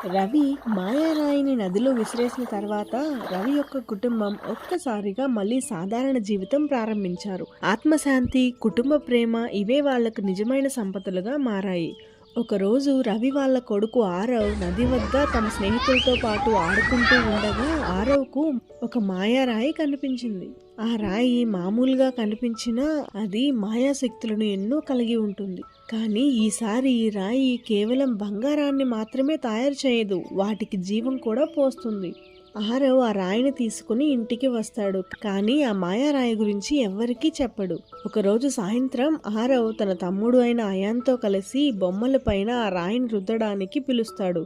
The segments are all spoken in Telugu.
రవి మాయారాయిని నదిలో విసిరేసిన తర్వాత రవి యొక్క కుటుంబం ఒక్కసారిగా మళ్ళీ సాధారణ జీవితం ప్రారంభించారు. ఆత్మశాంతి, కుటుంబ ప్రేమ ఇవే వాళ్లకు నిజమైన సంపదలుగా మారాయి. ఒకరోజు రవి వాళ్ళ కొడుకు ఆరవ్ నది వద్ద తమ స్నేహితులతో పాటు ఆడుకుంటూ ఉండగా ఆరవ్కు ఒక మాయారాయి కనిపించింది. ఆ రాయి మామూలుగా కనిపించినా అది మాయాశక్తులను ఎన్నో కలిగి ఉంటుంది. కానీ ఈసారి ఈ రాయి కేవలం బంగారాన్ని మాత్రమే తయారు చేయదు, వాటికి జీవం కూడా పోస్తుంది. ఆరవ్ ఆ రాయిని తీసుకుని ఇంటికి వస్తాడు. కానీ ఆ మాయారాయి గురించి ఎవ్వరికీ చెప్పడు. ఒకరోజు సాయంత్రం ఆరవ్ తన తమ్ముడు అయిన అయాన్తో కలిసి బొమ్మల పైన ఆ రాయిని రుద్దడానికి పిలుస్తాడు.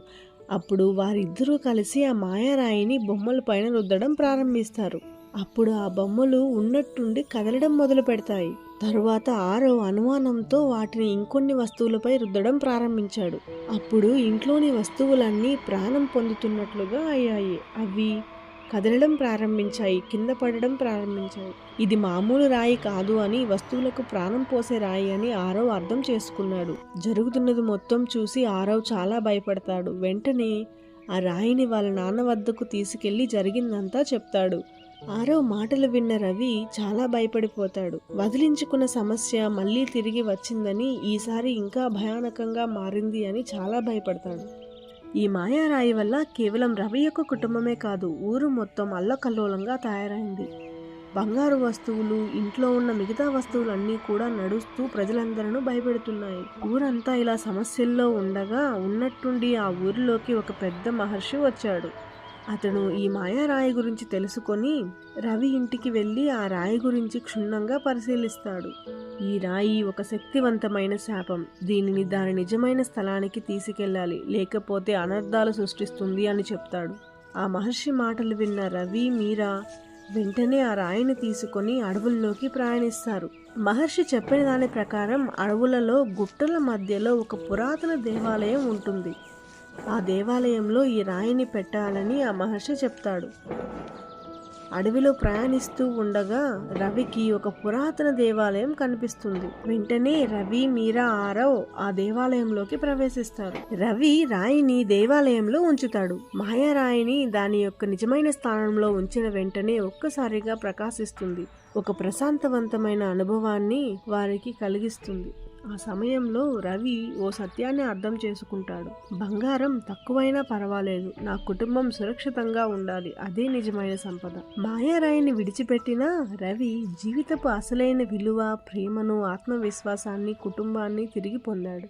అప్పుడు వారిద్దరూ కలిసి ఆ మాయారాయిని బొమ్మల పైన రుద్దడం ప్రారంభిస్తారు. అప్పుడు ఆ బొమ్మలు ఉన్నట్టుండి కదలడం మొదలు పెడతాయి. తరువాత ఆరవ్ అనుమానంతో వాటిని ఇంకొన్ని వస్తువులపై రుద్దడం ప్రారంభించాడు. అప్పుడు ఇంట్లోని వస్తువులన్నీ ప్రాణం పొందుతున్నట్లుగా అయ్యాయి. అవి కదలడం ప్రారంభించాయి, కింద పడడం ప్రారంభించాయి. ఇది మామూలు రాయి కాదు అని, వస్తువులకు ప్రాణం పోసే రాయి అని ఆరవ్ అర్థం చేసుకున్నాడు. జరుగుతున్నది మొత్తం చూసి ఆరవ్ చాలా భయపడతాడు. వెంటనే ఆ రాయిని వాళ్ళ నాన్న వద్దకు తీసుకెళ్లి జరిగిందంతా చెప్తాడు. ఆరవ్ మాటలు విన్న రవి చాలా భయపడిపోతాడు. వదిలించుకున్న సమస్య మళ్ళీ తిరిగి వచ్చిందని, ఈసారి ఇంకా భయానకంగా మారింది అని చాలా భయపడతాడు. ఈ మాయారాయి వల్ల కేవలం రవి యొక్క కుటుంబమే కాదు, ఊరు మొత్తం అల్లకల్లోలంగా తయారైంది. బంగారు వస్తువులు, ఇంట్లో ఉన్న మిగతా వస్తువులన్నీ కూడా నడుస్తూ ప్రజలందరూ భయపెడుతున్నాయి. ఊరంతా ఇలా సమస్యల్లో ఉండగా ఉన్నట్టుండి ఆ ఊరిలోకి ఒక పెద్ద మహర్షి వచ్చాడు. అతను ఈ మాయారాయి గురించి తెలుసుకొని రవి ఇంటికి వెళ్ళి ఆ రాయి గురించి క్షుణ్ణంగా పరిశీలిస్తాడు. ఈ రాయి ఒక శక్తివంతమైన శాపం. దీనిని దాని నిజమైన స్థలానికి తీసుకెళ్ళాలి, లేకపోతే అనర్థాలు సృష్టిస్తుంది అని చెప్తాడు. ఆ మహర్షి మాటలు విన్న రవి, మీరా వెంటనే ఆ రాయిని తీసుకొని అడవుల్లోకి ప్రయాణిస్తారు. మహర్షి చెప్పిన దాని ప్రకారం అడవులలో గుట్టల మధ్యలో ఒక పురాతన దేవాలయం ఉంటుంది. ఆ దేవాలయంలో ఈ రాయిని పెట్టాలని ఆ మహర్షి చెప్తాడు. అడవిలో ప్రయాణిస్తూ ఉండగా రవికి ఒక పురాతన దేవాలయం కనిపిస్తుంది. వెంటనే రవి, మీరా, ఆరవ్ ఆ దేవాలయంలోకి ప్రవేశిస్తారు. రవి రాయిని దేవాలయంలో ఉంచుతాడు. మాయారాయిని దాని యొక్క నిజమైన స్థానంలో ఉంచిన వెంటనే ఒక్కసారిగా ప్రకాశిస్తుంది. ఒక ప్రశాంతవంతమైన అనుభవాన్ని వారికి కలిగిస్తుంది. ఆ సమయంలో రవి ఓ సత్యాన్ని అర్థం చేసుకుంటాడు. బంగారం తక్కువైనా పర్వాలేదు, నా కుటుంబం సురక్షితంగా ఉండాలి, అదే నిజమైన సంపద. మాయారాయిని విడిచిపెట్టినా రవి జీవితపు అసలైన విలువ, ప్రేమను, ఆత్మవిశ్వాసాన్ని, కుటుంబాన్ని తిరిగి పొందాడు.